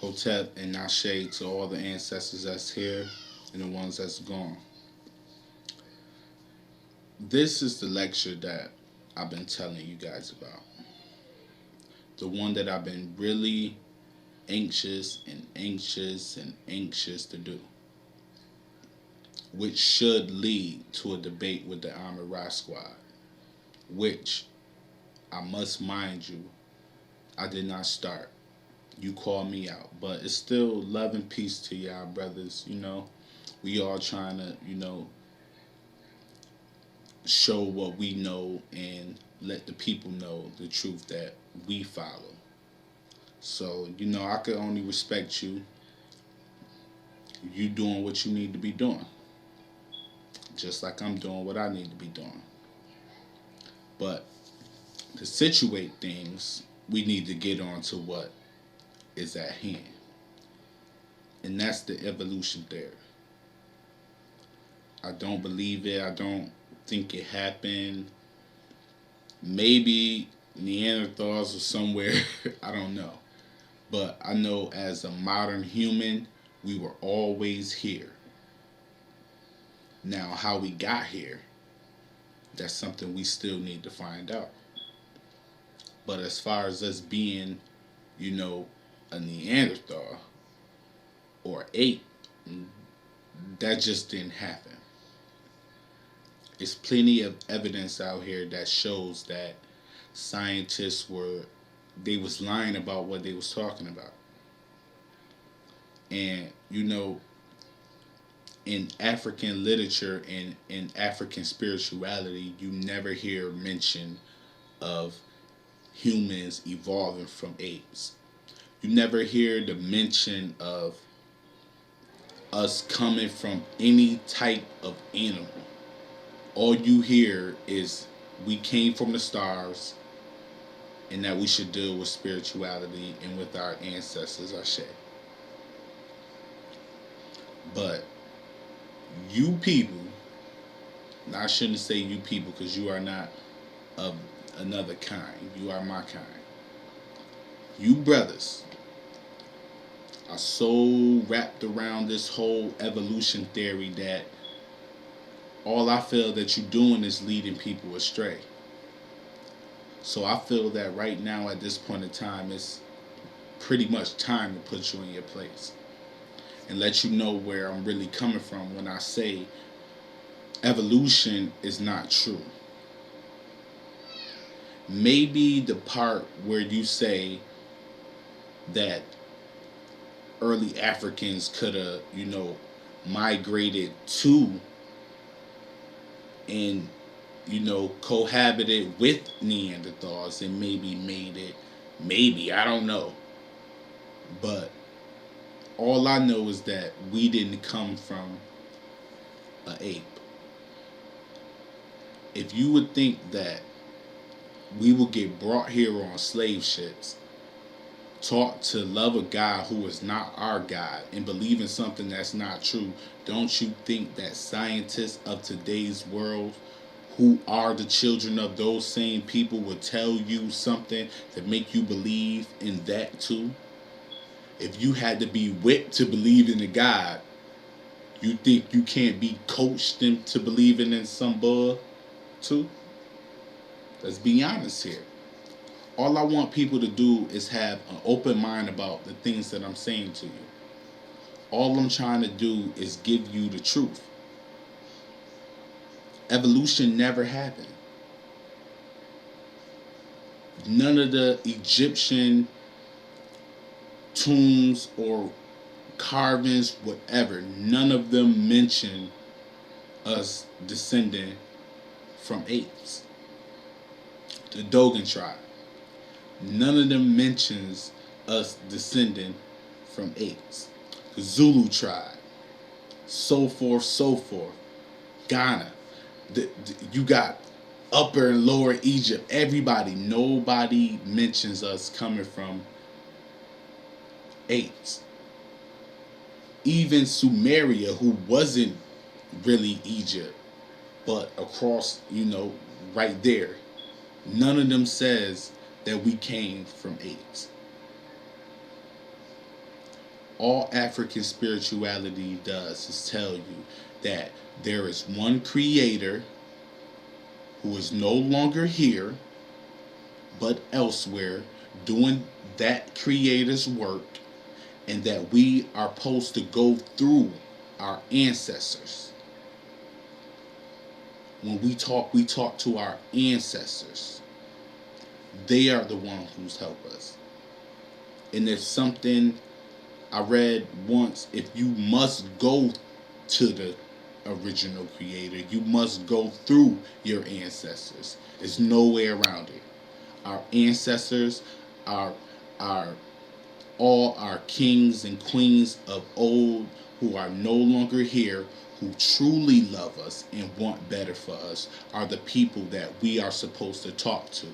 Hotep and Nashe to all the ancestors that's here and the ones that's gone. This is the lecture that I've been telling you guys about. The one that I've been really anxious and anxious and anxious to do, which should lead to a debate with the Armored Rock Squad, which I must mind you, I did not start. You called me out, but it's still love and peace to y'all, brothers. We all trying to, show what we know and let the people know the truth that we follow. So, I could only respect you. You doing what you need to be doing. Just like I'm doing what I need to be doing. But to situate things, we need to get on to what is at hand. And that's the evolution theory. I don't believe it. I don't think it happened. Maybe Neanderthals or somewhere. I don't know. But I know as a modern human, we were always here. Now, how we got here, that's something we still need to find out. But as far as us being, a Neanderthal or ape, that just didn't happen. There's plenty of evidence out here that shows that scientists they was lying about what they was talking about. And in African literature and in African spirituality, you never hear mention of humans evolving from apes. You never hear the mention of us coming from any type of animal. All you hear is we came from the stars and that we should deal with spirituality and with our ancestors, Ashe. But you people, now I shouldn't say you people because you are not of another kind. You are my kind. You brothers are so wrapped around this whole evolution theory that all I feel that you're doing is leading people astray. So I feel that right now at this point in time, it's pretty much time to put you in your place and let you know where I'm really coming from when I say evolution is not true. Maybe the part where you say that early Africans could have, migrated to and, cohabited with Neanderthals and maybe made it, maybe, I don't know. But all I know is that we didn't come from an ape. If you would think that we will get brought here on slave ships, taught to love a God who is not our God and believe in something that's not true, don't you think that scientists of today's world who are the children of those same people will tell you something to make you believe in that too? If you had to be whipped to believe in a God, you think you can't be coached into believing in some bull too? Let's be honest here. All I want people to do is have an open mind about the things that I'm saying to you. All I'm trying to do is give you the truth. Evolution never happened. None of the Egyptian tombs or carvings, whatever, none of them mention us descending from apes. The Dogon tribe, none of them mentions us descending from apes. The Zulu tribe, so forth, so forth. Ghana, you got Upper and Lower Egypt. Everybody, nobody mentions us coming from apes. Even Sumeria, who wasn't really Egypt, but across, right there, none of them says that we came from apes. All African spirituality does is tell you that there is one creator who is no longer here but elsewhere doing that creator's work, and that we are supposed to go through our ancestors. When we talk to our ancestors. They are the ones who's help us. And there's something I read once: if you must go to the original creator, you must go through your ancestors. There's no way around it. Our ancestors are our all our kings and queens of old who are no longer here, who truly love us and want better for us, are the people that we are supposed to talk to.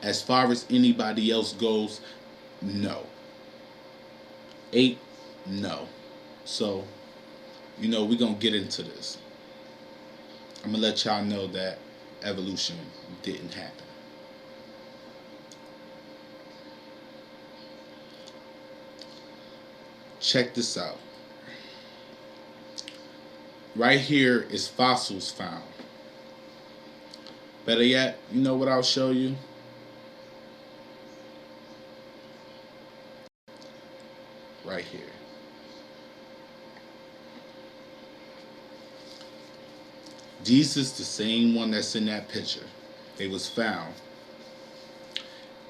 As far as anybody else goes, no. 8, no. So, we're going to get into this. I'm going to let y'all know that evolution didn't happen. Check this out. Right here is fossils found. Better yet, you know what I'll show you? Right here. Jesus, the same one that's in that picture. They was found.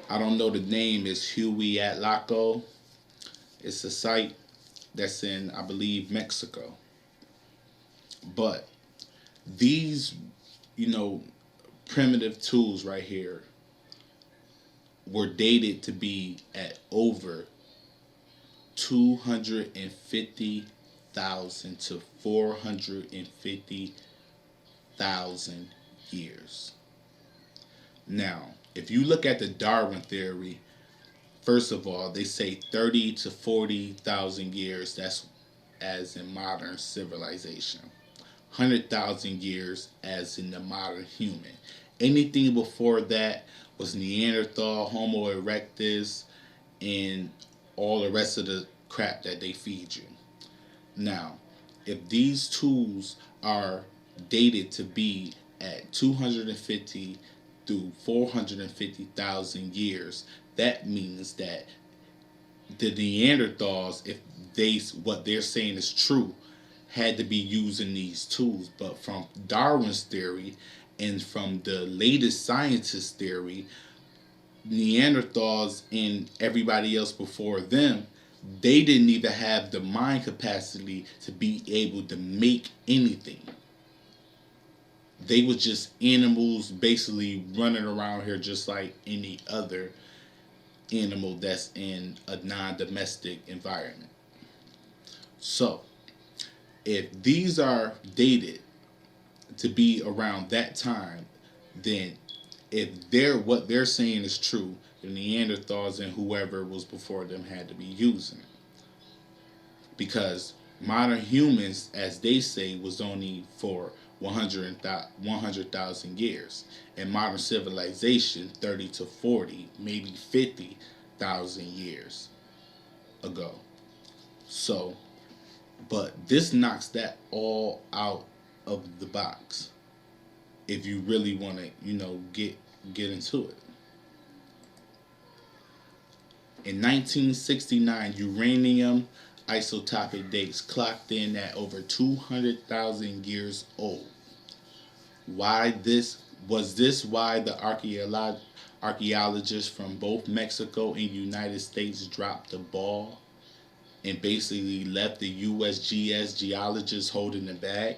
I don't know the name. Is Hueyatlaco. It's a site that's in, I believe, Mexico. But these, primitive tools right here were dated to be at over 250,000 to 450,000 years. Now, if you look at the Darwin theory, first of all, they say 30 to 40,000 years. That's as in modern civilization. 100,000 years as in the modern human. Anything before that was Neanderthal, Homo erectus, and all the rest of the crap that they feed you. Now, if these tools are dated to be at 250 through 450,000 years, that means that the Neanderthals, if what they're saying is true, had to be using these tools. But from Darwin's theory and from the latest scientist theory, Neanderthals and everybody else before them, they didn't even have the mind capacity to be able to make anything. They were just animals basically running around here just like any other animal that's in a non-domestic environment. So, if these are dated to be around that time, then if what they're saying is true, the Neanderthals and whoever was before them had to be using it. Because modern humans, as they say, was only for 100,000 years. And modern civilization, 30 to 40, maybe 50,000 years ago. So, but this knocks that all out of the box if you really want to, get into it. In 1969, uranium isotopic dates clocked in at over 200,000 years old. Why this? Was this why the archaeologists from both Mexico and United States dropped the ball and basically left the USGS geologists holding the bag?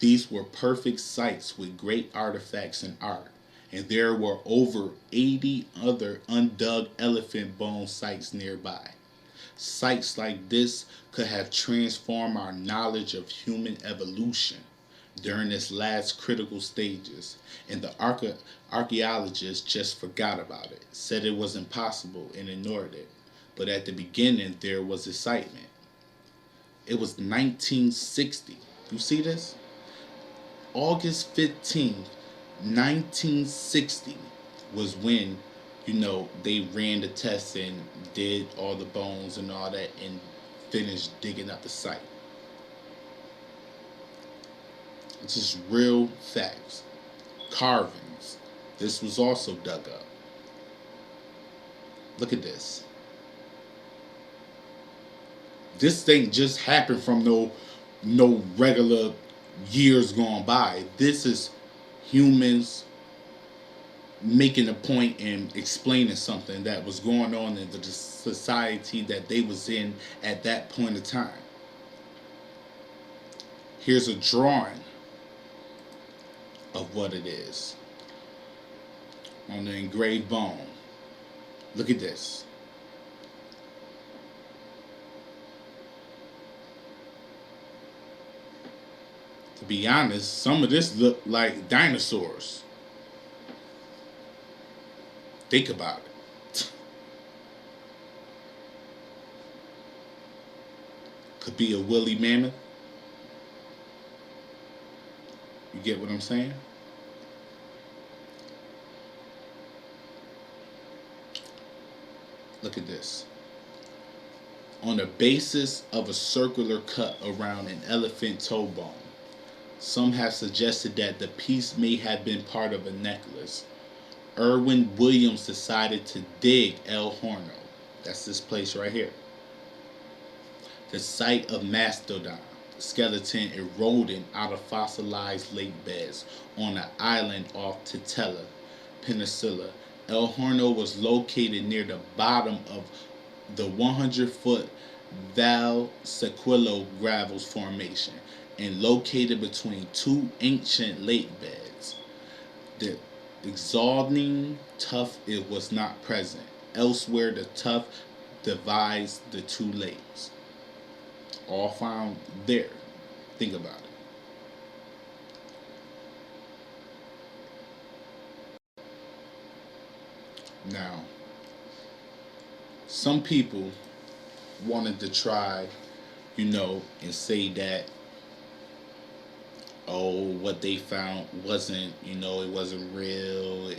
These were perfect sites with great artifacts and art, and there were over 80 other undug elephant bone sites nearby. Sites like this could have transformed our knowledge of human evolution during its last critical stages, and the archaeologists just forgot about it, said it was impossible, and ignored it. But at the beginning, there was excitement. It was 1960. You see this? August 15th, 1960 was when they ran the tests and did all the bones and all that and finished digging up the site. It's just real facts. Carvings. This was also dug up. Look at this. This thing just happened from no regular years gone by. This is humans making a point and explaining something that was going on in the society that they was in at that point of time. Here's a drawing of what it is on the engraved bone. Look at this. To be honest, some of this look like dinosaurs. Think about it. Could be a woolly mammoth. You get what I'm saying? Look at this. On the basis of a circular cut around an elephant toe bone, some have suggested that the piece may have been part of a necklace. Irwin Williams decided to dig El Horno. That's this place right here. The site of Mastodon skeleton eroding out of fossilized lake beds on an island off Titella Peninsula. El Horno was located near the bottom of the 100-foot Val Sequillo Gravels Formation and located between two ancient lake beds. The exhausting tuff it was not present. Elsewhere, the tuff divides the two lakes. All found there. Think about it. Now, some people wanted to try, and say that, oh, what they found wasn't, it wasn't real.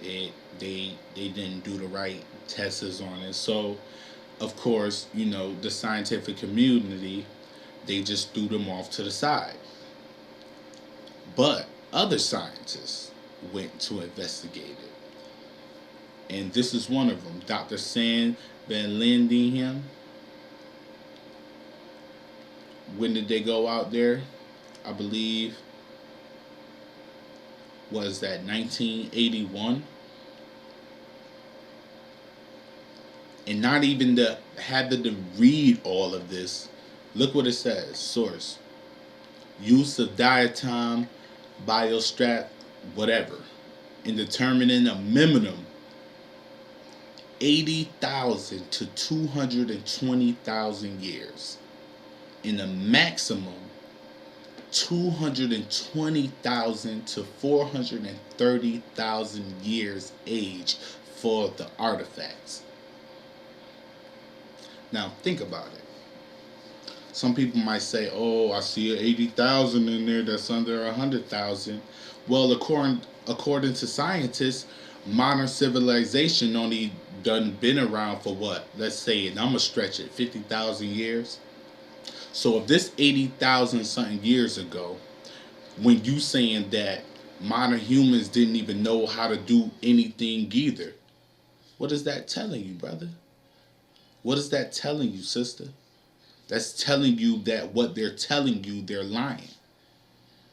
They didn't do the right tests on it. So, of course, the scientific community, they just threw them off to the side. But other scientists went to investigate it. And this is one of them, Dr. Sam Van Lindingham. When did they go out there? I believe, was that 1981? And not even having to read all of this. Look what it says. Source. Use of diatom, biostrat, whatever, in determining a minimum 80,000 to 220,000 years, and a maximum 220,000 to 430,000 years age for the artifacts. Now think about it. Some people might say, "Oh, I see 80,000 in there. That's under 100,000." Well, according to scientists, modern civilization only done been around for what? Let's say, and I'm gonna stretch it, 50,000 years. So if this 80,000 something years ago, when you saying that modern humans didn't even know how to do anything either, what is that telling you, brother? What is that telling you, sister? That's telling you that what they're telling you, they're lying.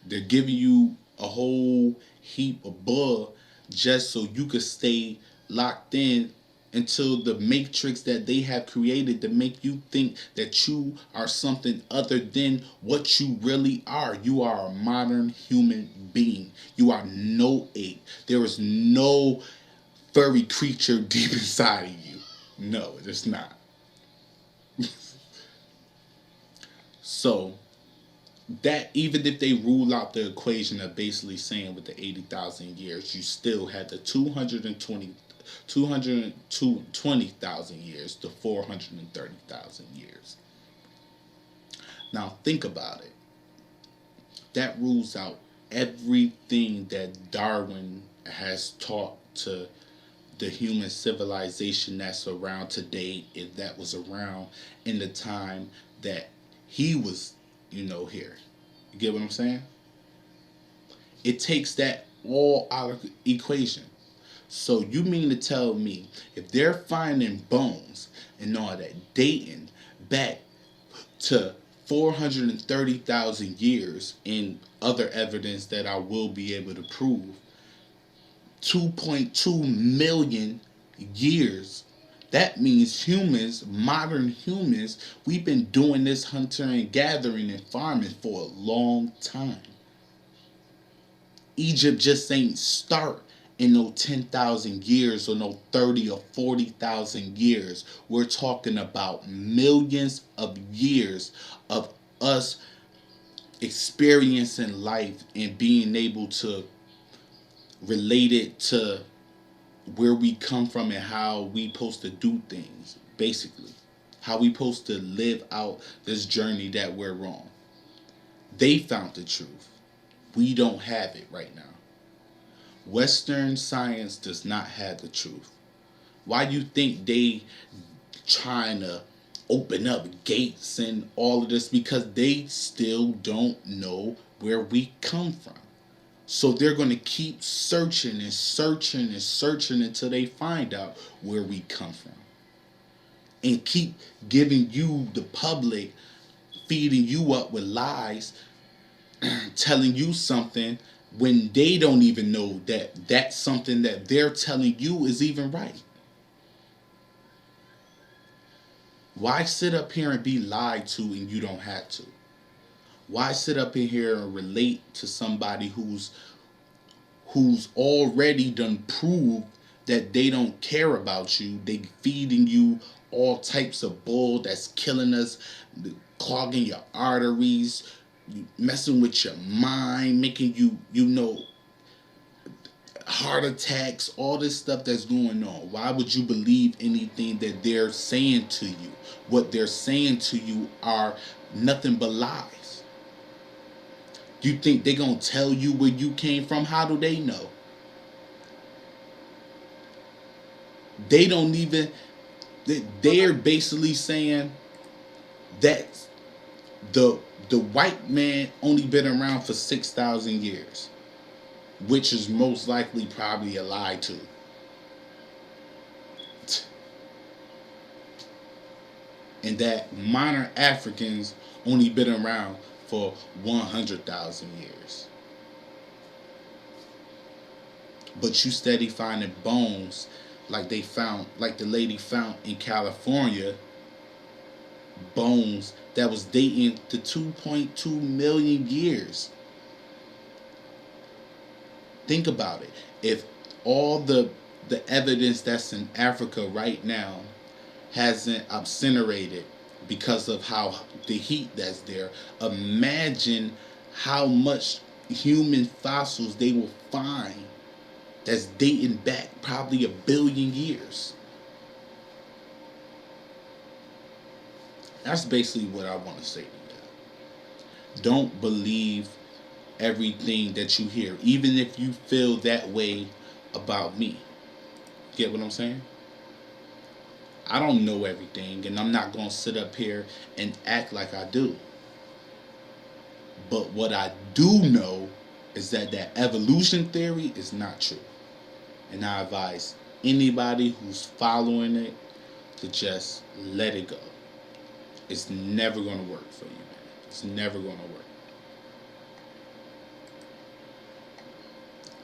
They're giving you a whole heap of bull just so you could stay locked in until the matrix that they have created to make you think that you are something other than what you really are. You are a modern human being. You are no ape. There is no furry creature deep inside of you. No, it's not. So that even if they rule out the equation of basically saying with the 80,000 years, you still had the 220,000 years to 430,000 years. Now think about it. That rules out everything that Darwin has taught to the human civilization that's around today, if that was around in the time that he was, here. You get what I'm saying? It takes that all out of the equation. So you mean to tell me if they're finding bones and all that dating back to 430,000 years in other evidence that I will be able to prove, 2.2 million years. That means humans, modern humans, we've been doing this hunting and gathering and farming for a long time. Egypt just ain't start in no 10,000 years or no 30 or 40,000 years. We're talking about millions of years of us experiencing life and being able to relate it to where we come from and how we supposed to do things, basically. How we supposed to live out this journey that we're on. They found the truth. We don't have it right now. Western science does not have the truth. Why you think they trying to open up gates and all of this? Because they still don't know where we come from. So they're going to keep searching and searching and searching until they find out where we come from. And keep giving you, the public, feeding you up with lies, telling you something when they don't even know that that's something that they're telling you is even right. Why sit up here and be lied to and you don't have to? Why sit up in here and relate to somebody who's already done proved that they don't care about you? They feeding you all types of bull that's killing us, clogging your arteries, messing with your mind, making you, heart attacks, all this stuff that's going on. Why would you believe anything that they're saying to you? What they're saying to you are nothing but lies. You think they're going to tell you where you came from? How do they know? They don't even, they're basically saying that the white man only been around for 6,000 years, which is most likely probably a lie too. And that modern Africans only been around for 100,000 years. But you steady finding bones like they found, like the lady found in California, bones that was dating to 2.2 million years. Think about it. If all the evidence that's in Africa right now hasn't incinerated because of how the heat that's there, imagine how much human fossils they will find that's dating back probably 1 billion years. That's basically what I want to say to you. Don't believe everything that you hear, even if you feel that way about me. Get what I'm saying? I don't know everything, and I'm not going to sit up here and act like I do. But what I do know is that evolution theory is not true. And I advise anybody who's following it to just let it go. It's never going to work for you, man. It's never going to work.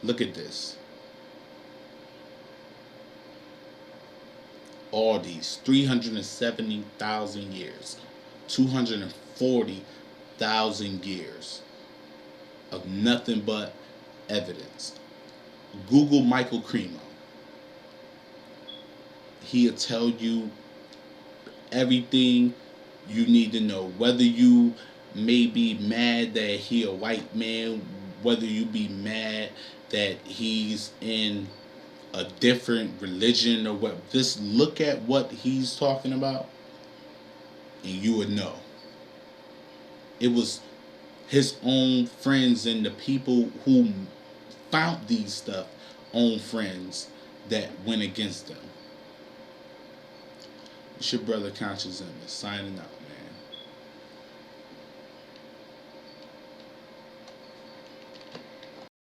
Look at this. All these 370,000 years, 240,000 years of nothing but evidence. Google Michael Cremo. He'll tell you everything you need to know. Whether you may be mad that he a white man, whether you be mad that he's in a different religion or what, just look at what he's talking about and you would know. It was his own friends and the people who found these stuff, own friends, that went against them. It's your brother Conscious Image signing out.